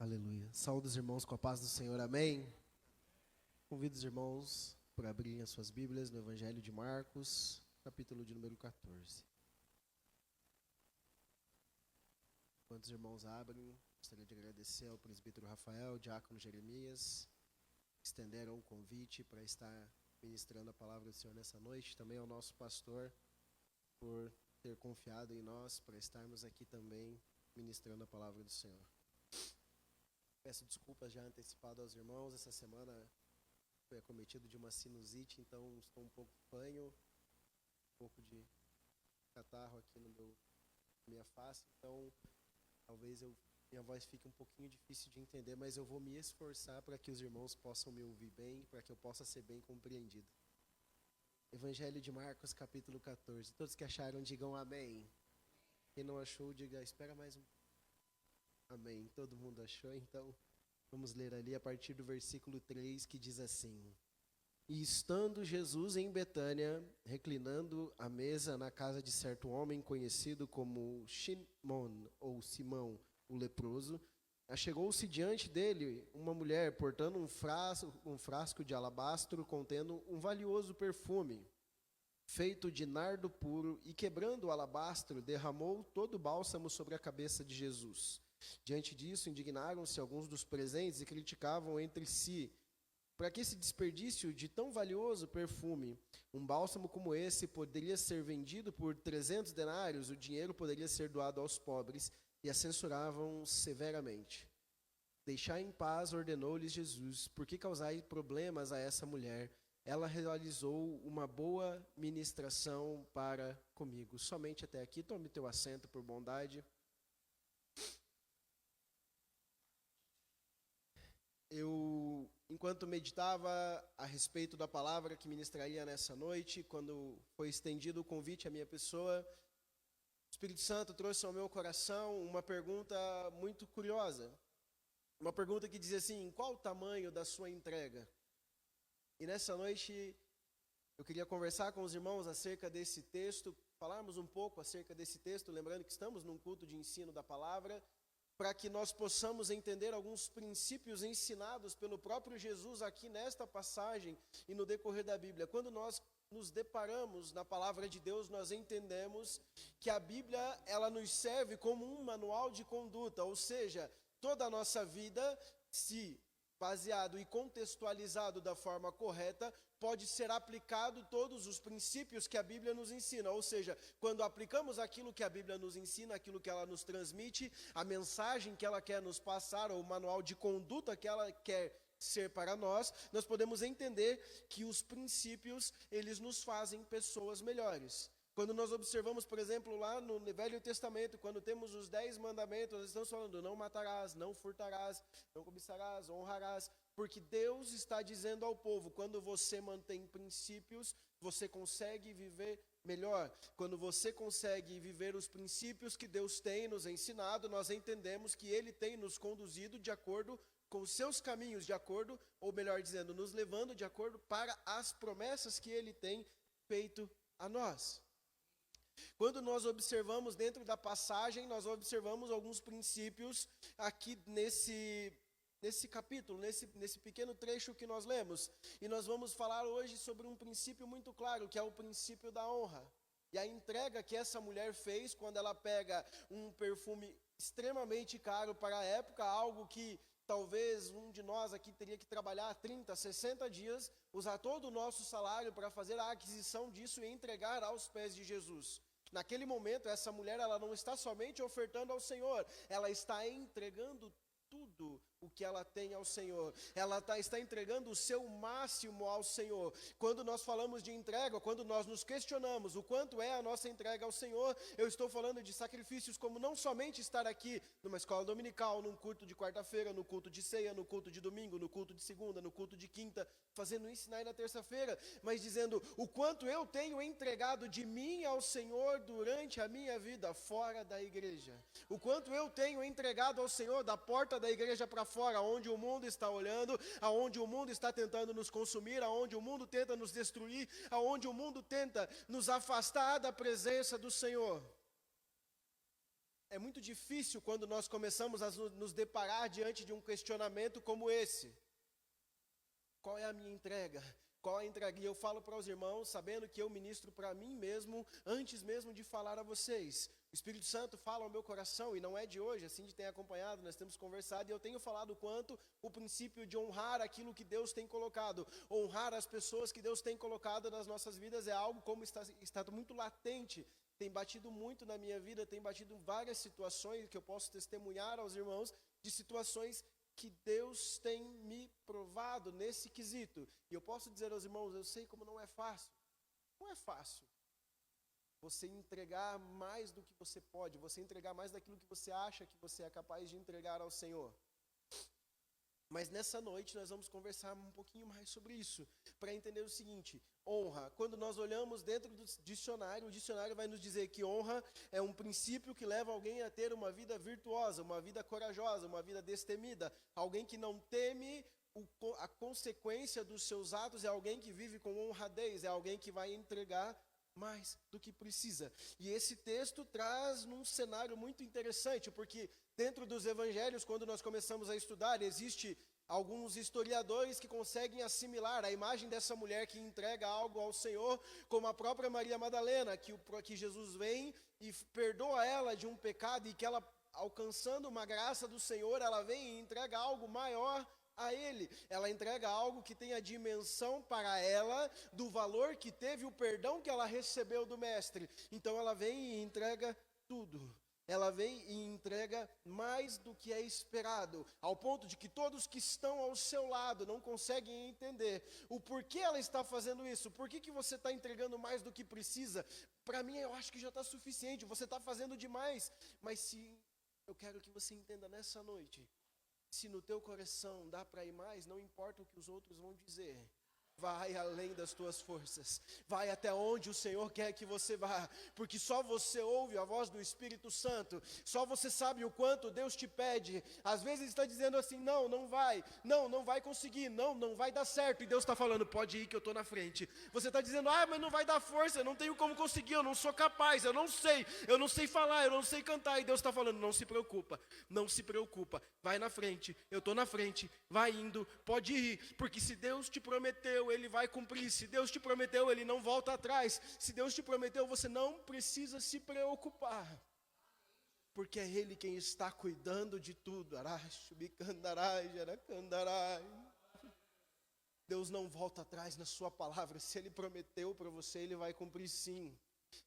Aleluia. Saúde os irmãos com a paz do Senhor, amém. Convido os irmãos para abrirem as suas Bíblias no Evangelho de Marcos, capítulo de número 14. Enquanto os irmãos abrem, gostaria de agradecer ao presbítero Rafael, diácono Jeremias, que estenderam o convite para estar ministrando a palavra do Senhor nessa noite. Também ao nosso pastor, por ter confiado em nós para estarmos aqui também ministrando a palavra do Senhor. Peço desculpas já antecipado aos irmãos, essa semana fui acometido de uma sinusite, então estou um pouco fanho, um pouco de catarro aqui na minha face, então talvez minha voz fique um pouquinho difícil de entender, mas eu vou me esforçar para que os irmãos possam me ouvir bem, para que eu possa ser bem compreendido. Evangelho de Marcos, capítulo 14. Todos que acharam, digam amém. Quem não achou, diga, espera mais um. Amém. Todo mundo achou, então vamos ler ali a partir do versículo 3, que diz assim: E estando Jesus em Betânia, reclinando à mesa na casa de certo homem conhecido como Shimon, ou Simão, o leproso, achegou-se diante dele uma mulher portando um frasco de alabastro contendo um valioso perfume, feito de nardo puro, e quebrando o alabastro, derramou todo o bálsamo sobre a cabeça de Jesus. Diante disso, indignaram-se alguns dos presentes e criticavam entre si: para que esse desperdício de tão valioso perfume? Um bálsamo como esse poderia ser vendido por 300 denários, o dinheiro poderia ser doado aos pobres, e a censuravam severamente. Deixai em paz, ordenou-lhes Jesus, por que causai problemas a essa mulher? Ela realizou uma boa ministração para comigo. Somente até aqui. Tome teu assento por bondade. Enquanto meditava a respeito da palavra que ministraria nessa noite, quando foi estendido o convite à minha pessoa, o Espírito Santo trouxe ao meu coração uma pergunta muito curiosa. Uma pergunta que dizia assim: qual o tamanho da sua entrega? E nessa noite eu queria conversar com os irmãos acerca desse texto, falarmos um pouco acerca desse texto, lembrando que estamos num culto de ensino da palavra, para que nós possamos entender alguns princípios ensinados pelo próprio Jesus aqui nesta passagem e no decorrer da Bíblia. Quando nós nos deparamos na palavra de Deus, nós entendemos que a Bíblia, ela nos serve como um manual de conduta, ou seja, toda a nossa vida, se baseado e contextualizado da forma correta, pode ser aplicado todos os princípios que a Bíblia nos ensina. Ou seja, quando aplicamos aquilo que a Bíblia nos ensina, aquilo que ela nos transmite, a mensagem que ela quer nos passar, ou o manual de conduta que ela quer ser para nós, nós podemos entender que os princípios, eles nos fazem pessoas melhores. Quando nós observamos, por exemplo, lá no Velho Testamento, quando temos os 10 mandamentos, nós estamos falando: não matarás, não furtarás, não cobiçarás, honrarás, porque Deus está dizendo ao povo: quando você mantém princípios, você consegue viver melhor. Quando você consegue viver os princípios que Deus tem nos ensinado, nós entendemos que Ele tem nos conduzido de acordo com os seus caminhos, de acordo, ou melhor dizendo, nos levando de acordo para as promessas que Ele tem feito a nós. Quando nós observamos dentro da passagem, nós observamos alguns princípios aqui nesse capítulo, nesse pequeno trecho que nós lemos. E nós vamos falar hoje sobre um princípio muito claro, que é o princípio da honra. E a entrega que essa mulher fez quando ela pega um perfume extremamente caro para a época, algo que talvez um de nós aqui teria que trabalhar 30, 60 dias, usar todo o nosso salário para fazer a aquisição disso e entregar aos pés de Jesus. Naquele momento, essa mulher, ela não está somente ofertando ao Senhor, ela está entregando tudo o que ela tem ao Senhor. Ela está entregando o seu máximo ao Senhor. Quando nós falamos de entrega, quando nós nos questionamos o quanto é a nossa entrega ao Senhor, eu estou falando de sacrifícios como não somente estar aqui numa escola dominical, num culto de quarta-feira, no culto de ceia, no culto de domingo, no culto de segunda, no culto de quinta, fazendo isso e na terça-feira, mas dizendo o quanto eu tenho entregado de mim ao Senhor durante a minha vida fora da igreja. O quanto eu tenho entregado ao Senhor da porta da igreja para fora, aonde o mundo está olhando, aonde o mundo está tentando nos consumir, aonde o mundo tenta nos destruir, aonde o mundo tenta nos afastar da presença do Senhor. é muito difícil quando nós começamos a nos deparar diante de um questionamento como esse. Qual é a minha entrega? Qual a entrega? E eu falo para os irmãos, sabendo que eu ministro para mim mesmo, antes mesmo de falar a vocês. O Espírito Santo fala ao meu coração, e não é de hoje, assim de ter acompanhado, nós temos conversado, e eu tenho falado o quanto o princípio de honrar aquilo que Deus tem colocado, honrar as pessoas que Deus tem colocado nas nossas vidas é algo como está muito latente, tem batido muito na minha vida, tem batido em várias situações que eu posso testemunhar aos irmãos, de situações que Deus tem me provado nesse quesito. E eu posso dizer aos irmãos, eu sei como não é fácil. Não é fácil você entregar mais do que você pode, você entregar mais daquilo que você acha que você é capaz de entregar ao Senhor. Mas nessa noite nós vamos conversar um pouquinho mais sobre isso, para entender o seguinte: honra, quando nós olhamos dentro do dicionário, o dicionário vai nos dizer que honra é um princípio que leva alguém a ter uma vida virtuosa, uma vida corajosa, uma vida destemida, alguém que não teme a consequência dos seus atos, é alguém que vive com honradez, é alguém que vai entregar mais do que precisa. E esse texto traz um cenário muito interessante, porque dentro dos evangelhos, quando nós começamos a estudar, existe alguns historiadores que conseguem assimilar a imagem dessa mulher que entrega algo ao Senhor, como a própria Maria Madalena, que Jesus vem e perdoa ela de um pecado, e que ela, alcançando uma graça do Senhor, ela vem e entrega algo maior a Ele. Ela entrega algo que tem a dimensão para ela do valor que teve o perdão que ela recebeu do Mestre. Então ela vem e entrega tudo. Ela vem e entrega mais do que é esperado, ao ponto de que todos que estão ao seu lado não conseguem entender o porquê ela está fazendo isso. Por que você está entregando mais do que precisa? Para mim, eu acho que já está suficiente, você está fazendo demais. Mas se eu quero que você entenda nessa noite, se no teu coração dá para ir mais, não importa o que os outros vão dizer. Vai além das tuas forças, vai até onde o Senhor quer que você vá, porque só você ouve a voz do Espírito Santo, só você sabe o quanto Deus te pede. Às vezes Ele está dizendo assim, não vai conseguir, não vai dar certo, e Deus está falando, pode ir que eu estou na frente. Você está dizendo, mas não vai dar força, eu não tenho como conseguir, eu não sou capaz, eu não sei falar, eu não sei cantar, e Deus está falando, não se preocupa, vai na frente, eu estou na frente, vai indo, pode ir, porque se Deus te prometeu, Ele vai cumprir. Se Deus te prometeu, Ele não volta atrás. Se Deus te prometeu, você não precisa se preocupar, porque é Ele quem está cuidando de tudo. Deus não volta atrás na sua palavra. Se Ele prometeu para você, Ele vai cumprir sim.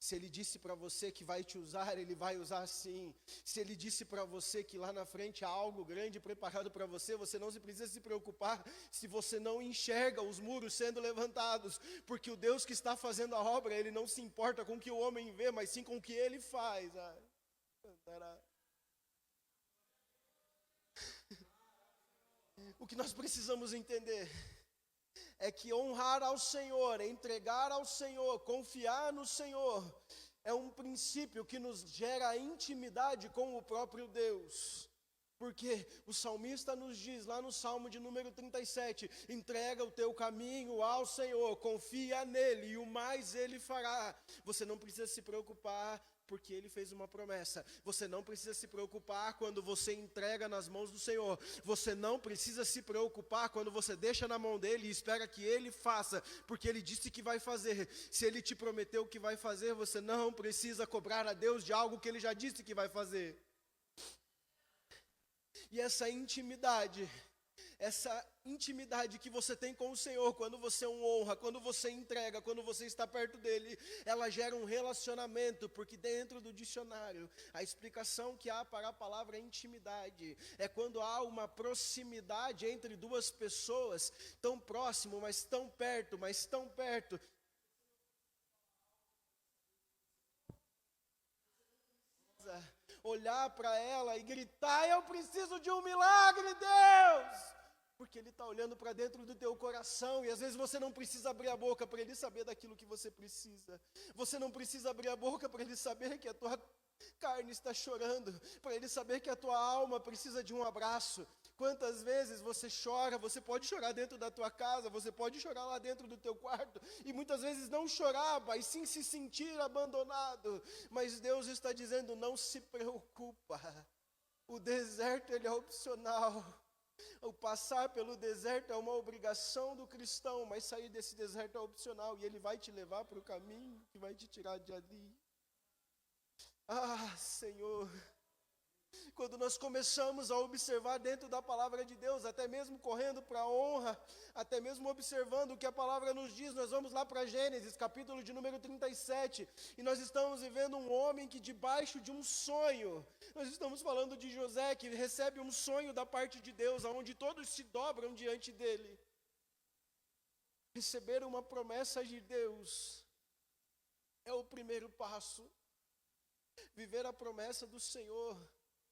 Se Ele disse para você que vai te usar, Ele vai usar sim. Se Ele disse para você que lá na frente há algo grande preparado para você, você não precisa se preocupar se você não enxerga os muros sendo levantados, porque o Deus que está fazendo a obra, Ele não se importa com o que o homem vê, mas sim com o que Ele faz. O que nós precisamos entender é que honrar ao Senhor, entregar ao Senhor, confiar no Senhor, é um princípio que nos gera intimidade com o próprio Deus. Porque o salmista nos diz lá no Salmo de número 37, entrega o teu caminho ao Senhor, confia nele e o mais Ele fará. Você não precisa se preocupar, porque Ele fez uma promessa. Você não precisa se preocupar quando você entrega nas mãos do Senhor. Você não precisa se preocupar quando você deixa na mão dEle e espera que Ele faça, porque Ele disse que vai fazer. Se Ele te prometeu que vai fazer, você não precisa cobrar a Deus de algo que Ele já disse que vai fazer. E essa intimidade que você tem com o Senhor, quando você o honra, quando você entrega, quando você está perto dEle, ela gera um relacionamento, porque dentro do dicionário, a explicação que há para a palavra intimidade é quando há uma proximidade entre duas pessoas, tão próximo, mas tão perto, olhar para ela e gritar, eu preciso de um milagre, Deus! Porque Ele está olhando para dentro do teu coração, e às vezes você não precisa abrir a boca para Ele saber daquilo que você precisa. Você não precisa abrir a boca para Ele saber que a tua carne está chorando, para Ele saber que a tua alma precisa de um abraço. Quantas vezes você chora, você pode chorar dentro da tua casa, você pode chorar lá dentro do teu quarto, e muitas vezes não chorar, mas sim se sentir abandonado. Mas Deus está dizendo, não se preocupa, o deserto ele é opcional. O passar pelo deserto é uma obrigação do cristão, mas sair desse deserto é opcional, e ele vai te levar para o caminho que vai te tirar de ali. Ah, Senhor, quando nós começamos a observar dentro da palavra de Deus, até mesmo correndo para a honra, até mesmo observando o que a palavra nos diz, nós vamos lá para Gênesis, capítulo de número 37, e nós estamos vivendo um homem que debaixo de um sonho, nós estamos falando de José, que recebe um sonho da parte de Deus, onde todos se dobram diante dele. Receber uma promessa de Deus é o primeiro passo. Viver a promessa do Senhor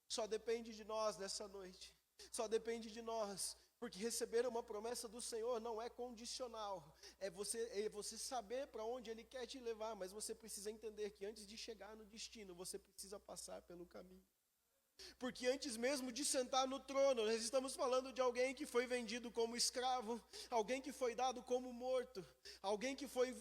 só depende de nós nessa noite. Só depende de nós. Porque receber uma promessa do Senhor não é condicional. É você saber para onde Ele quer te levar. Mas você precisa entender que antes de chegar no destino, você precisa passar pelo caminho. Porque antes mesmo de sentar no trono, nós estamos falando de alguém que foi vendido como escravo. Alguém que foi dado como morto. Alguém que foi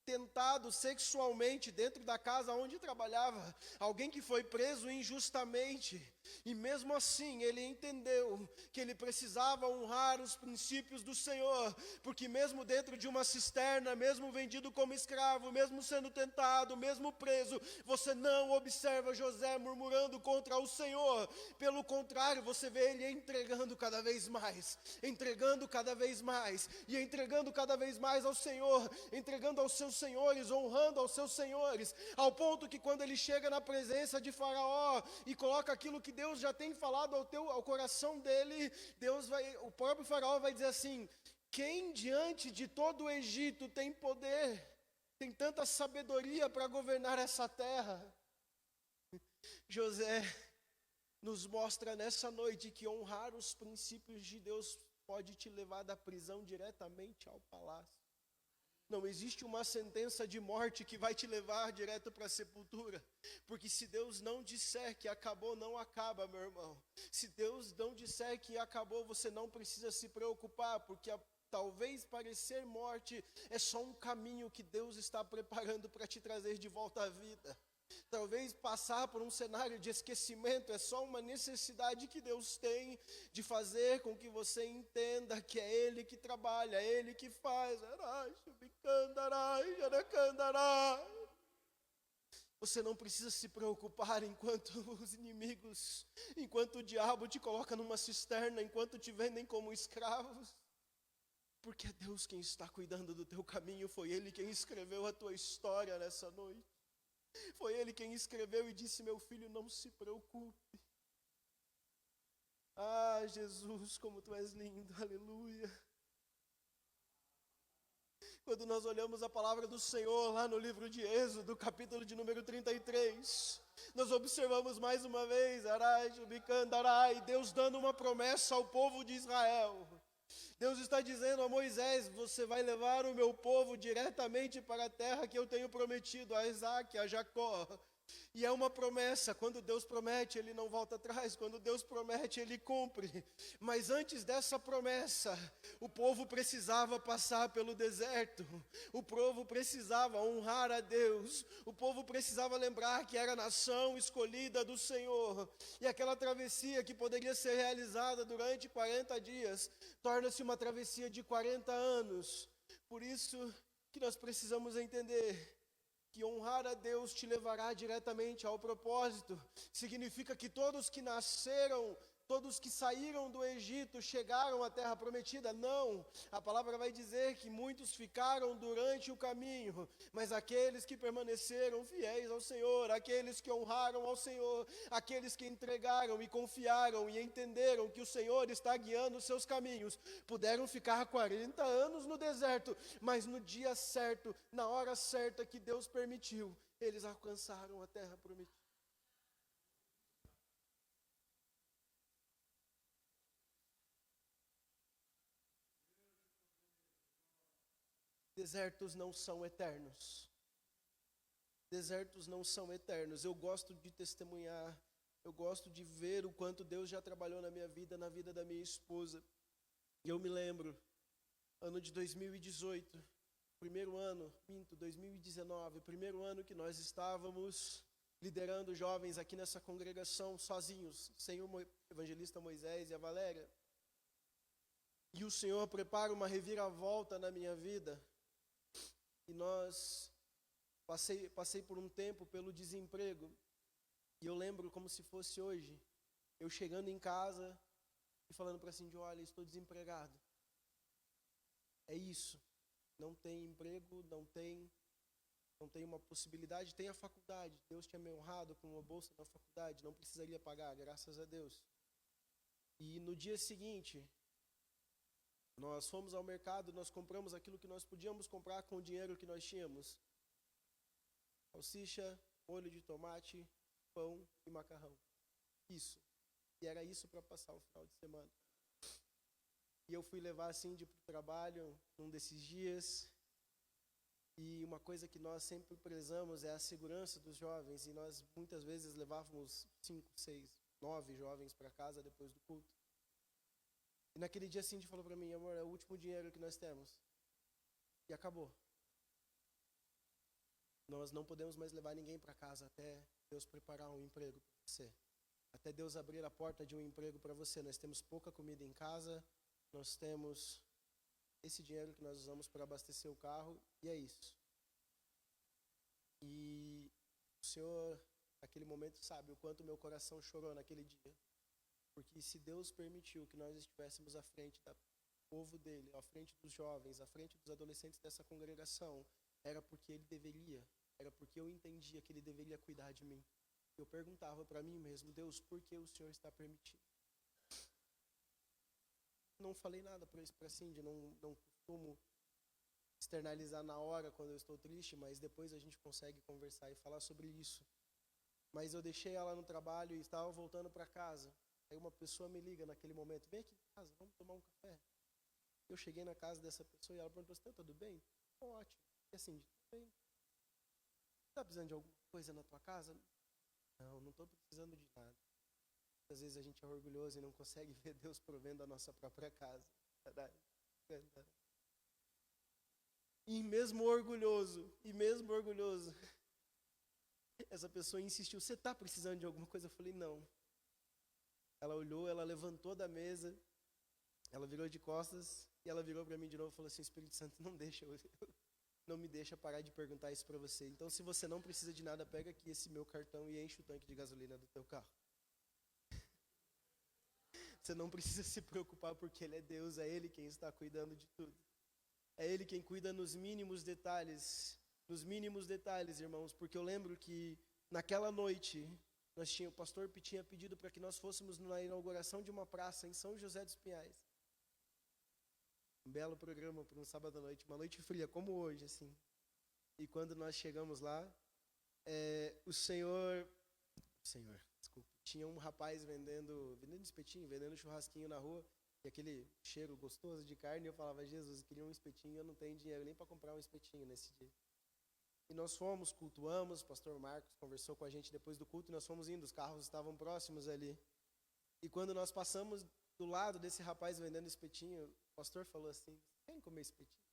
tentado sexualmente dentro da casa onde trabalhava, alguém que foi preso injustamente, e mesmo assim ele entendeu que ele precisava honrar os princípios do Senhor, porque mesmo dentro de uma cisterna, mesmo vendido como escravo, mesmo sendo tentado, mesmo preso, você não observa José murmurando contra o Senhor, pelo contrário, você vê ele entregando cada vez mais, entregando cada vez mais, e entregando cada vez mais ao Senhor, entregando aos seus senhores, honrando aos seus senhores, ao ponto que quando ele chega na presença de Faraó e coloca aquilo que Deus já tem falado ao coração dele, o próprio Faraó vai dizer assim: quem diante de todo o Egito tem poder, tem tanta sabedoria para governar essa terra? José nos mostra nessa noite que honrar os princípios de Deus pode te levar da prisão diretamente ao palácio. Não existe uma sentença de morte que vai te levar direto para a sepultura. Porque se Deus não disser que acabou, não acaba, meu irmão. Se Deus não disser que acabou, você não precisa se preocupar, porque talvez parecer morte é só um caminho que Deus está preparando para te trazer de volta à vida. Talvez passar por um cenário de esquecimento é só uma necessidade que Deus tem de fazer com que você entenda que é Ele que trabalha, é Ele que faz. Você não precisa se preocupar enquanto os inimigos, enquanto o diabo te coloca numa cisterna, enquanto te vendem como escravos. Porque é Deus quem está cuidando do teu caminho, foi Ele quem escreveu a tua história nessa noite. Foi Ele quem escreveu e disse: meu filho, não se preocupe. Ah, Jesus, como Tu és lindo, aleluia. Quando nós olhamos a palavra do Senhor lá no livro de Êxodo, capítulo de número 33, nós observamos mais uma vez, Deus dando uma promessa ao povo de Israel. Deus está dizendo a Moisés: você vai levar o meu povo diretamente para a terra que eu tenho prometido a Isaac, a Jacó. E é uma promessa. Quando Deus promete, Ele não volta atrás. Quando Deus promete, Ele cumpre. Mas antes dessa promessa, o povo precisava passar pelo deserto. O povo precisava honrar a Deus. O povo precisava lembrar que era a nação escolhida do Senhor. E aquela travessia que poderia ser realizada durante 40 dias, torna-se uma travessia de 40 anos. Por isso que nós precisamos entender que honrar a Deus te levará diretamente ao propósito. Significa que todos que nasceram, todos que saíram do Egito chegaram à terra prometida? Não. A palavra vai dizer que muitos ficaram durante o caminho, mas aqueles que permaneceram fiéis ao Senhor, aqueles que honraram ao Senhor, aqueles que entregaram e confiaram e entenderam que o Senhor está guiando os seus caminhos, puderam ficar 40 anos no deserto, mas no dia certo, na hora certa que Deus permitiu, eles alcançaram a terra prometida. Desertos não são eternos. Desertos não são eternos. Eu gosto de testemunhar eu gosto de ver o quanto Deus já trabalhou na minha vida, na vida da minha esposa. E eu me lembro, ano de 2018, primeiro ano, 2019, primeiro ano que nós estávamos liderando jovens aqui nessa congregação sozinhos, sem o evangelista Moisés e a Valéria. E o Senhor prepara uma reviravolta na minha vida. E passei por um tempo pelo desemprego. E eu lembro como se fosse hoje, eu chegando em casa e falando para a Cindy, olha, estou desempregado. É isso. Não tem emprego, não tem uma possibilidade. Tem a faculdade. Deus tinha me honrado com uma bolsa na faculdade. Não precisaria pagar, graças a Deus. E no dia seguinte, nós fomos ao mercado, nós compramos aquilo que nós podíamos comprar com o dinheiro que nós tínhamos. Salsicha, molho de tomate, pão e macarrão. Isso. E era isso para passar o final de semana. E eu fui levar a Cindy para o trabalho num desses dias. E uma coisa que nós sempre prezamos é a segurança dos jovens. E nós muitas vezes levávamos 5, 6, 9 jovens para casa depois do culto. E naquele dia a Cindy falou para mim, amor, é o último dinheiro que nós temos. E acabou. Nós não podemos mais levar ninguém para casa até Deus preparar um emprego para você. Até Deus abrir a porta de um emprego para você. Nós temos pouca comida em casa, nós temos esse dinheiro que nós usamos para abastecer o carro, e é isso. E o Senhor, naquele momento, sabe o quanto meu coração chorou naquele dia. Porque se Deus permitiu que nós estivéssemos à frente do povo dele, à frente dos jovens, à frente dos adolescentes dessa congregação, era porque ele deveria, era porque eu entendia que ele deveria cuidar de mim. Eu perguntava para mim mesmo, Deus, por que o Senhor está permitindo? Não falei nada para isso para Cindy, não costumo externalizar na hora quando eu estou triste, mas depois a gente consegue conversar e falar sobre isso. Mas eu deixei ela no trabalho e estava voltando para casa. Aí uma pessoa me liga naquele momento, vem aqui em casa, vamos tomar um café. Eu cheguei na casa dessa pessoa e ela perguntou, está tudo bem? Ótimo. E assim, tudo bem. Está precisando de alguma coisa na tua casa? Não estou precisando de nada. Às vezes a gente é orgulhoso e não consegue ver Deus provendo a nossa própria casa. E mesmo orgulhoso, essa pessoa insistiu, você está precisando de alguma coisa? Eu falei, não. Ela olhou, ela levantou da mesa, ela virou de costas e ela virou para mim de novo e falou assim, Espírito Santo, não me deixa parar de perguntar isso para você. Então, se você não precisa de nada, pega aqui esse meu cartão e enche o tanque de gasolina do teu carro. Você não precisa se preocupar porque Ele é Deus, é Ele quem está cuidando de tudo. É Ele quem cuida nos mínimos detalhes, irmãos, porque eu lembro que naquela noite, o pastor tinha pedido para que nós fôssemos na inauguração de uma praça em São José dos Pinhais. Um belo programa para um sábado à noite, uma noite fria, como hoje, assim. E quando nós chegamos lá, tinha um rapaz vendendo espetinho, vendendo churrasquinho na rua, e aquele cheiro gostoso de carne, eu falava, Jesus, eu queria um espetinho, eu não tenho dinheiro nem para comprar um espetinho nesse dia. E nós fomos, cultuamos, o pastor Marcos conversou com a gente depois do culto, e nós fomos indo, os carros estavam próximos ali. E quando nós passamos do lado desse rapaz vendendo espetinho, o pastor falou assim, quem comer espetinho?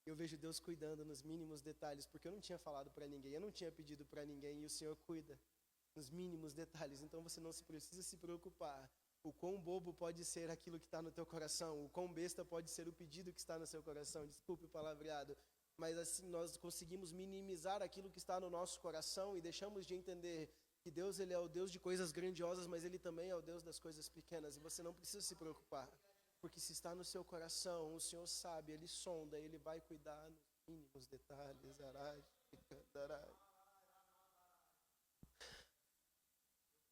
Eu vejo Deus cuidando nos mínimos detalhes, porque eu não tinha falado para ninguém, eu não tinha pedido para ninguém, e o Senhor cuida nos mínimos detalhes. Então você não precisa se preocupar. O quão bobo pode ser aquilo que está no teu coração, o quão besta pode ser o pedido que está no seu coração, desculpe o palavreado, mas assim nós conseguimos minimizar aquilo que está no nosso coração e deixamos de entender que Deus ele é o Deus de coisas grandiosas, mas Ele também é o Deus das coisas pequenas, e você não precisa se preocupar, porque se está no seu coração, o Senhor sabe, Ele sonda, Ele vai cuidar nos mínimos detalhes.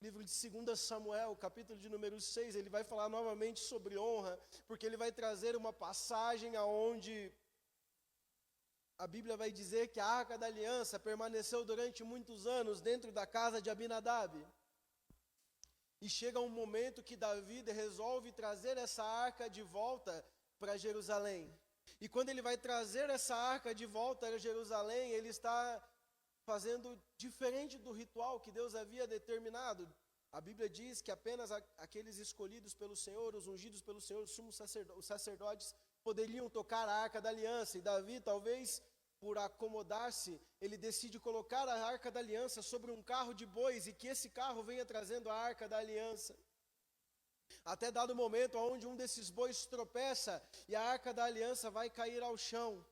Livro de 2 Samuel, capítulo de número 6, ele vai falar novamente sobre honra, porque ele vai trazer uma passagem aonde a Bíblia vai dizer que a Arca da Aliança permaneceu durante muitos anos dentro da casa de Abinadab. E chega um momento que Davi resolve trazer essa arca de volta para Jerusalém. E quando ele vai trazer essa arca de volta a Jerusalém, ele está fazendo diferente do ritual que Deus havia determinado. A Bíblia diz que apenas aqueles escolhidos pelo Senhor, os ungidos pelo Senhor, os sacerdotes, poderiam tocar a Arca da Aliança. E Davi, talvez por acomodar-se, ele decide colocar a Arca da Aliança sobre um carro de bois e que esse carro venha trazendo a Arca da Aliança. Até dado momento onde um desses bois tropeça e a Arca da Aliança vai cair ao chão.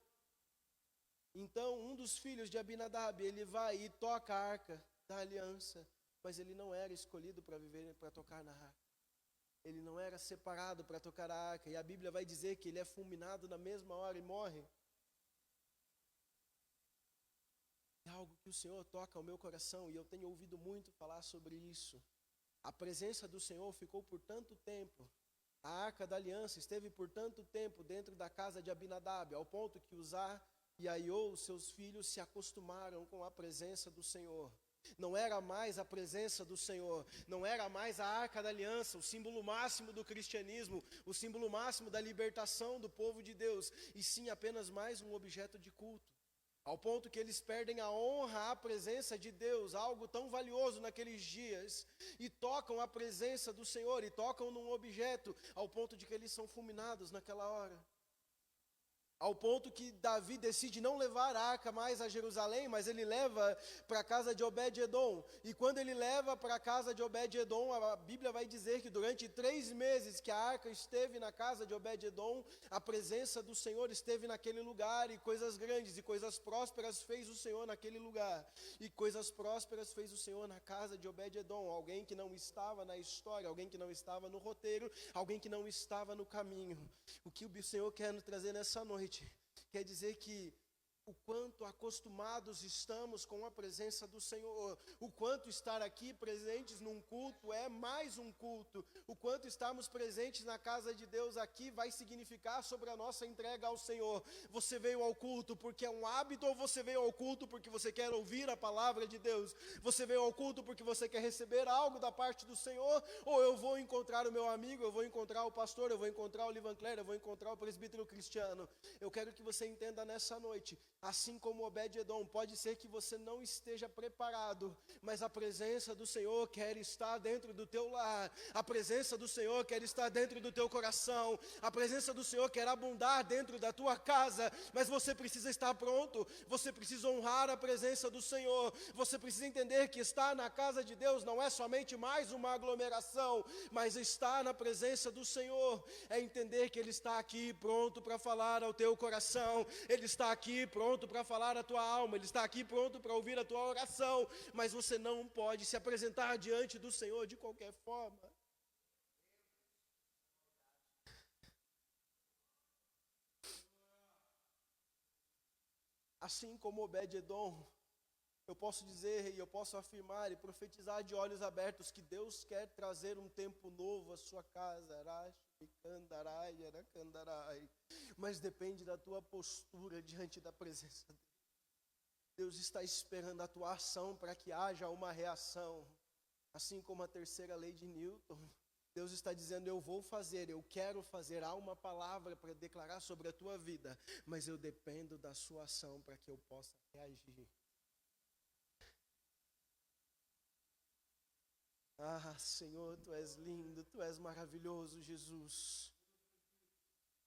Então, um dos filhos de Abinadab, ele vai e toca a Arca da Aliança, mas ele não era escolhido para tocar na arca. Ele não era separado para tocar a arca, e a Bíblia vai dizer que ele é fulminado na mesma hora e morre. É algo que o Senhor toca ao meu coração, e eu tenho ouvido muito falar sobre isso. A presença do Senhor ficou por tanto tempo, a Arca da Aliança esteve por tanto tempo dentro da casa de Abinadab, ao ponto que Uzá e Aiô, seus filhos, se acostumaram com a presença do Senhor. Não era mais a presença do Senhor, não era mais a Arca da Aliança, o símbolo máximo do cristianismo, o símbolo máximo da libertação do povo de Deus, e sim apenas mais um objeto de culto. Ao ponto que eles perdem a honra à presença de Deus, algo tão valioso naqueles dias, e tocam a presença do Senhor, e tocam num objeto, ao ponto de que eles são fulminados naquela hora. Ao ponto que Davi decide não levar a arca mais a Jerusalém, mas ele leva para a casa de Obed-edom. E quando ele leva para a casa de Obed-edom, a Bíblia vai dizer que durante 3 meses que a arca esteve na casa de Obed-edom, a presença do Senhor esteve naquele lugar, e coisas grandes e coisas prósperas fez o Senhor naquele lugar. E coisas prósperas fez o Senhor na casa de Obed-edom, alguém que não estava na história, alguém que não estava no roteiro, alguém que não estava no caminho. O que o Senhor quer nos trazer nessa noite quer dizer que o quanto acostumados estamos com a presença do Senhor, o quanto estar aqui presentes num culto é mais um culto, o quanto estarmos presentes na casa de Deus aqui vai significar sobre a nossa entrega ao Senhor. Você veio ao culto porque é um hábito, ou você veio ao culto porque você quer ouvir a palavra de Deus? Você veio ao culto porque você quer receber algo da parte do Senhor? Ou eu vou encontrar o meu amigo, eu vou encontrar o pastor, eu vou encontrar o Livan Clare, eu vou encontrar o presbítero Cristiano? Eu quero que você entenda nessa noite, assim como Obed-edom, pode ser que você não esteja preparado, mas a presença do Senhor quer estar dentro do teu lar, a presença do Senhor quer estar dentro do teu coração, a presença do Senhor quer abundar dentro da tua casa, mas você precisa estar pronto, você precisa honrar a presença do Senhor, você precisa entender que estar na casa de Deus não é somente mais uma aglomeração, mas estar na presença do Senhor é entender que Ele está aqui pronto para falar ao teu coração, Ele está aqui pronto para falar a tua alma, Ele está aqui pronto para ouvir a tua oração, mas você não pode se apresentar diante do Senhor de qualquer forma. Assim como Obed-edom, eu posso dizer e eu posso afirmar e profetizar de olhos abertos que Deus quer trazer um tempo novo à sua casa, mas depende da tua postura diante da presença dele. Deus está esperando a tua ação para que haja uma reação, assim como a terceira lei de Newton. Deus está dizendo, eu vou fazer, eu quero fazer, há uma palavra para declarar sobre a tua vida, mas eu dependo da sua ação para que eu possa reagir. Ah, Senhor, Tu és lindo, Tu és maravilhoso, Jesus.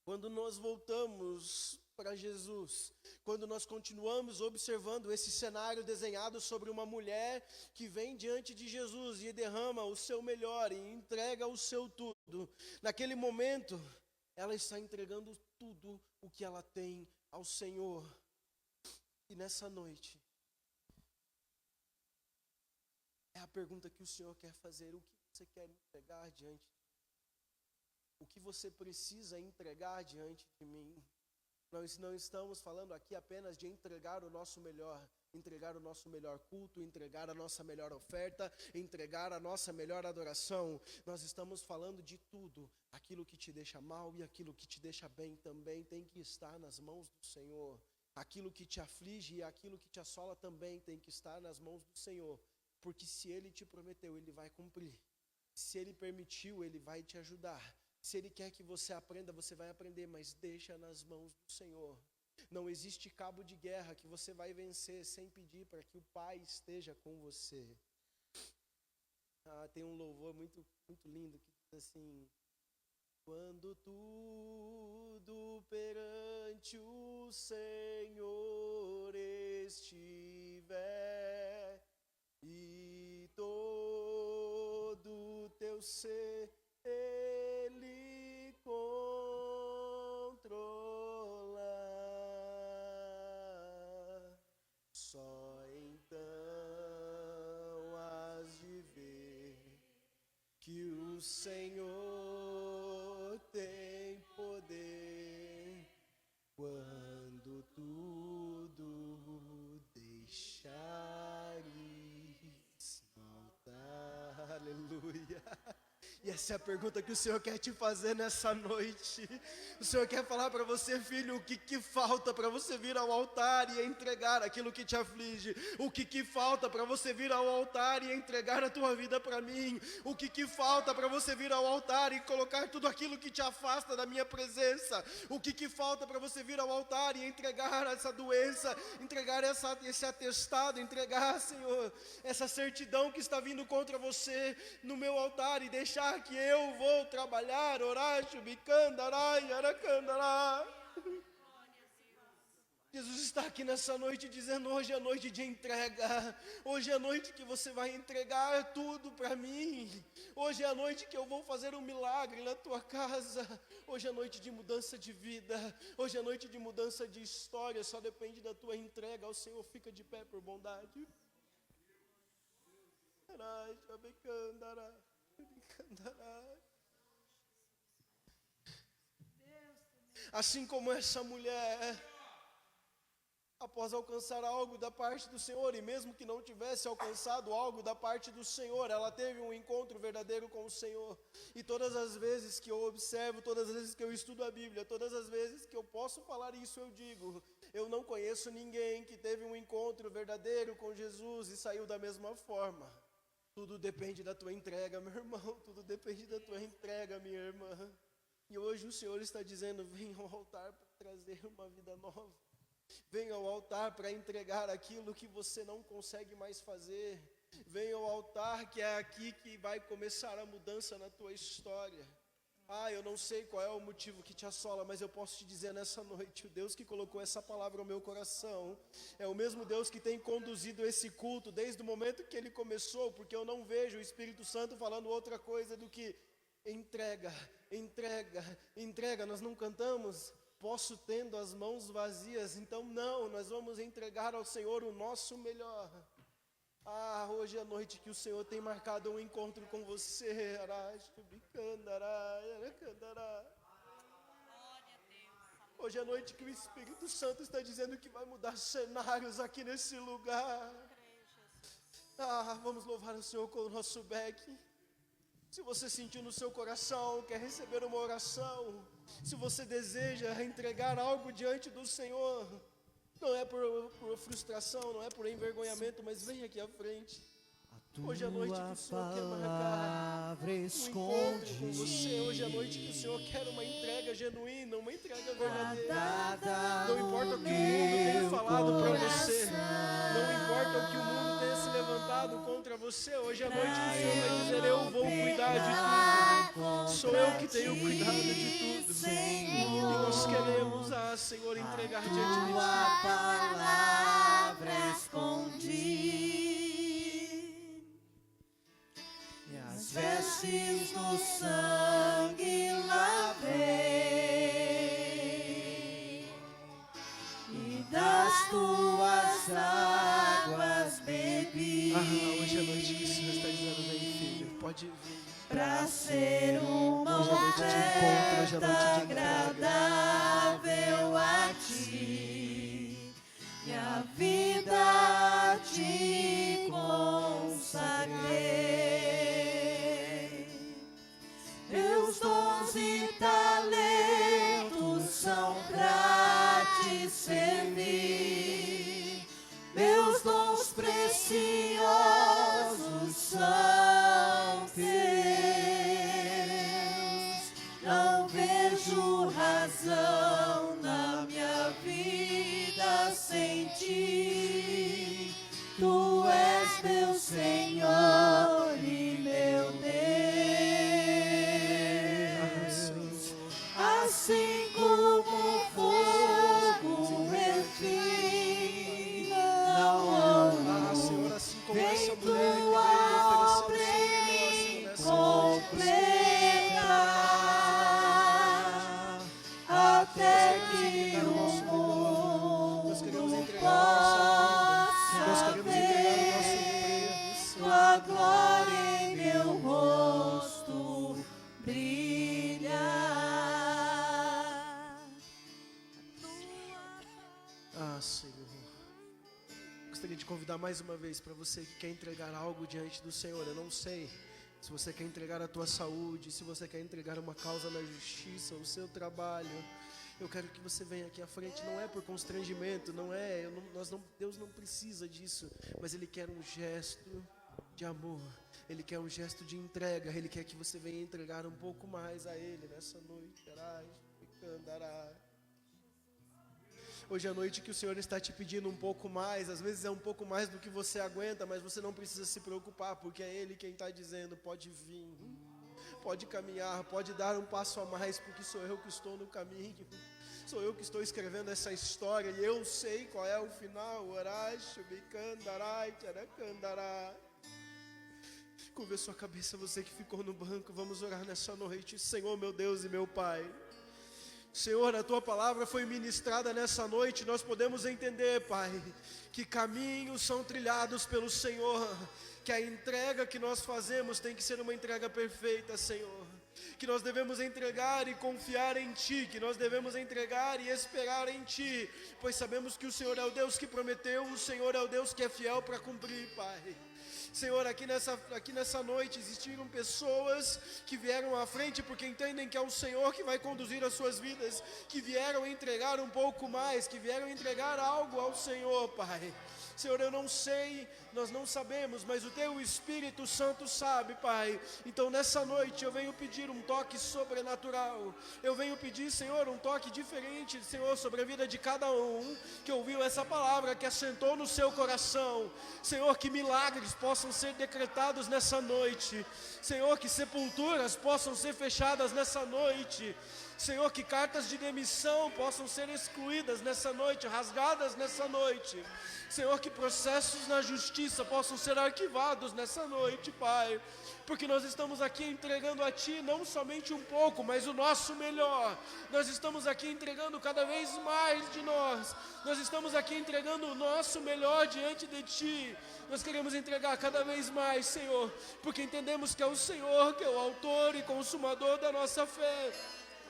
Quando nós voltamos para Jesus, quando nós continuamos observando esse cenário desenhado sobre uma mulher que vem diante de Jesus e derrama o seu melhor e entrega o seu tudo, naquele momento, ela está entregando tudo o que ela tem ao Senhor. E nessa noite, é a pergunta que o Senhor quer fazer: o que você quer entregar diante de mim? O que você precisa entregar diante de mim? Nós não estamos falando aqui apenas de entregar o nosso melhor culto, entregar a nossa melhor oferta, entregar a nossa melhor adoração. Nós estamos falando de tudo. Aquilo que te deixa mal e aquilo que te deixa bem também tem que estar nas mãos do Senhor. Aquilo que te aflige e aquilo que te assola também tem que estar nas mãos do Senhor. Porque se Ele te prometeu, Ele vai cumprir. Se Ele permitiu, Ele vai te ajudar. Se Ele quer que você aprenda, você vai aprender, mas deixa nas mãos do Senhor. Não existe cabo de guerra que você vai vencer sem pedir para que o Pai esteja com você. Tem um louvor muito, muito lindo que diz assim: quando tudo perante o Senhor estiver e todo teu ser Ele controla, só então has de ver que o Senhor tem poder quando tudo deixares faltar. Aleluia. E essa é a pergunta que o Senhor quer te fazer nessa noite. O Senhor quer falar para você, filho, o que falta para você vir ao altar e entregar aquilo que te aflige? O que falta para você vir ao altar e entregar a tua vida para mim? O que falta para você vir ao altar e colocar tudo aquilo que te afasta da minha presença? O que falta para você vir ao altar e entregar essa doença, entregar esse atestado, entregar, Senhor, essa certidão que está vindo contra você no meu altar e deixar que eu vou trabalhar, orar, chubicandarai, aracandará. Jesus está aqui nessa noite dizendo: hoje é noite de entrega, hoje é noite que você vai entregar tudo para mim, hoje é a noite que eu vou fazer um milagre na tua casa, hoje é noite de mudança de vida, hoje é noite de mudança de história, só depende da tua entrega ao Senhor. Fica de pé por bondade. Assim como essa mulher, após alcançar algo da parte do Senhor, e mesmo que não tivesse alcançado algo da parte do Senhor, ela teve um encontro verdadeiro com o Senhor. E todas as vezes que eu observo, todas as vezes que eu estudo a Bíblia, todas as vezes que eu posso falar isso, eu digo: eu não conheço ninguém que teve um encontro verdadeiro com Jesus e saiu da mesma forma. Tudo depende da tua entrega, meu irmão, tudo depende da tua entrega, minha irmã. E hoje o Senhor está dizendo: vem ao altar para trazer uma vida nova. Venha ao altar para entregar aquilo que você não consegue mais fazer. Venha ao altar, que é aqui que vai começar a mudança na tua história. Eu não sei qual é o motivo que te assola, mas eu posso te dizer nessa noite: o Deus que colocou essa palavra ao meu coração é o mesmo Deus que tem conduzido esse culto desde o momento que ele começou, porque eu não vejo o Espírito Santo falando outra coisa do que entrega, entrega, entrega. Nós não cantamos: posso tendo as mãos vazias? Então não, nós vamos entregar ao Senhor o nosso melhor. Hoje é a noite que o Senhor tem marcado um encontro com você. Hoje é a noite que o Espírito Santo está dizendo que vai mudar cenários aqui nesse lugar. Vamos louvar o Senhor com o nosso beck. Se você sentiu no seu coração, quer receber uma oração, se você deseja entregar algo diante do Senhor, não é por frustração, não é por envergonhamento, mas vem aqui à frente. Hoje é a noite que o Senhor quer marcar um encontro com você. Hoje é a noite que o Senhor quer uma entrega genuína, uma entrega verdadeira. Não importa o que o mundo tenha falado para você, não importa o que o mundo tenha se levantado contra você, hoje é a noite que o Senhor vai dizer: eu vou cuidar de tudo, sou eu que tenho cuidado de tudo. E nós queremos, Senhor, entregar diante de ti. Tua palavra escondi, e as vestes do sangue lavei, e das tuas águas bebi. Hoje é a noite que o Senhor está dizendo: vem, filho, pode vir. Pra ser uma oferta agradável a ti, minha vida te consagrei. Meus dons e talentos são pra te servir, meus dons preciosos são teus. Não vejo razão na minha vida sem ti. Tu és meu Senhor e meu Gostaria de convidar mais uma vez para você que quer entregar algo diante do Senhor. Eu não sei se você quer entregar a tua saúde, se você quer entregar uma causa na justiça, o seu trabalho. Eu quero que você venha aqui à frente, não é por constrangimento, Deus não precisa disso, mas Ele quer um gesto de amor, Ele quer um gesto de entrega, Ele quer que você venha entregar um pouco mais a Ele nessa noite. Hoje é a noite que o Senhor está te pedindo um pouco mais, às vezes é um pouco mais do que você aguenta, mas você não precisa se preocupar, porque é Ele quem está dizendo, pode vir. Pode caminhar, pode dar um passo a mais, porque sou eu que estou no caminho, sou eu que estou escrevendo essa história, e eu sei qual é o final. Curva a sua cabeça, você que ficou no banco, vamos orar nessa noite. Senhor, meu Deus e meu Pai, Senhor, a Tua palavra foi ministrada nessa noite, nós podemos entender, Pai, que caminhos são trilhados pelo Senhor, que a entrega que nós fazemos tem que ser uma entrega perfeita, Senhor, que nós devemos entregar e confiar em Ti, que nós devemos entregar e esperar em Ti, pois sabemos que o Senhor é o Deus que prometeu, o Senhor é o Deus que é fiel para cumprir, Pai. Senhor, aqui nessa noite existiram pessoas que vieram à frente porque entendem que é o Senhor que vai conduzir as suas vidas, que vieram entregar um pouco mais, que vieram entregar algo ao Senhor, Pai. Senhor, eu não sei, nós não sabemos, mas o Teu Espírito Santo sabe, Pai. Então nessa noite eu venho pedir um toque sobrenatural, eu venho pedir, Senhor, um toque diferente, Senhor, sobre a vida de cada um que ouviu essa palavra, que assentou no seu coração. Senhor, que milagres possam ser decretados nessa noite, Senhor, que sepulturas possam ser fechadas nessa noite, Senhor, que cartas de demissão possam ser excluídas nessa noite, rasgadas nessa noite, Senhor, que processos na justiça possam ser arquivados nessa noite, Pai, porque nós estamos aqui entregando a Ti não somente um pouco, mas o nosso melhor. Nós estamos aqui entregando cada vez mais de nós, nós estamos aqui entregando o nosso melhor diante de Ti. Nós queremos entregar cada vez mais, Senhor, porque entendemos que é o Senhor que é o autor e consumador da nossa fé.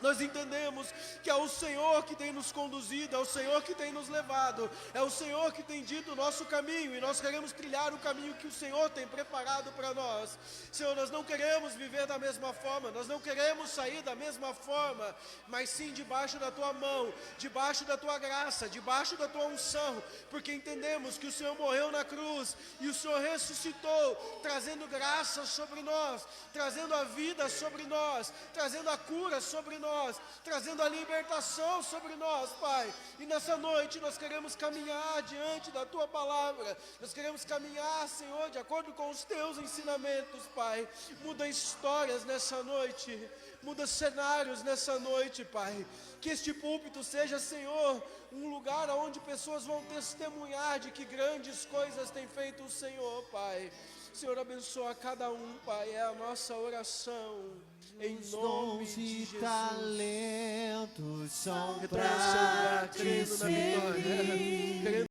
Nós entendemos que é o Senhor que tem nos conduzido, é o Senhor que tem nos levado, é o Senhor que tem dito o nosso caminho, e nós queremos trilhar o caminho que o Senhor tem preparado para nós. Senhor, nós não queremos viver da mesma forma, nós não queremos sair da mesma forma, mas sim debaixo da Tua mão, debaixo da Tua graça, debaixo da Tua unção, porque entendemos que o Senhor morreu na cruz, e o Senhor ressuscitou, trazendo graça sobre nós, trazendo a vida sobre nós, trazendo a cura sobre nós, trazendo a libertação sobre nós, Pai. E nessa noite nós queremos caminhar diante da Tua palavra, nós queremos caminhar, Senhor, de acordo com os Teus ensinamentos, Pai. Muda histórias nessa noite, muda cenários nessa noite, Pai. Que este púlpito seja, Senhor, um lugar onde pessoas vão testemunhar de que grandes coisas tem feito o Senhor, Pai. Senhor, abençoa cada um, Pai, é a nossa oração, em nome de Jesus. Talentos são Retorne ao seu lugar, pra te crendo na vitória, servir. crendo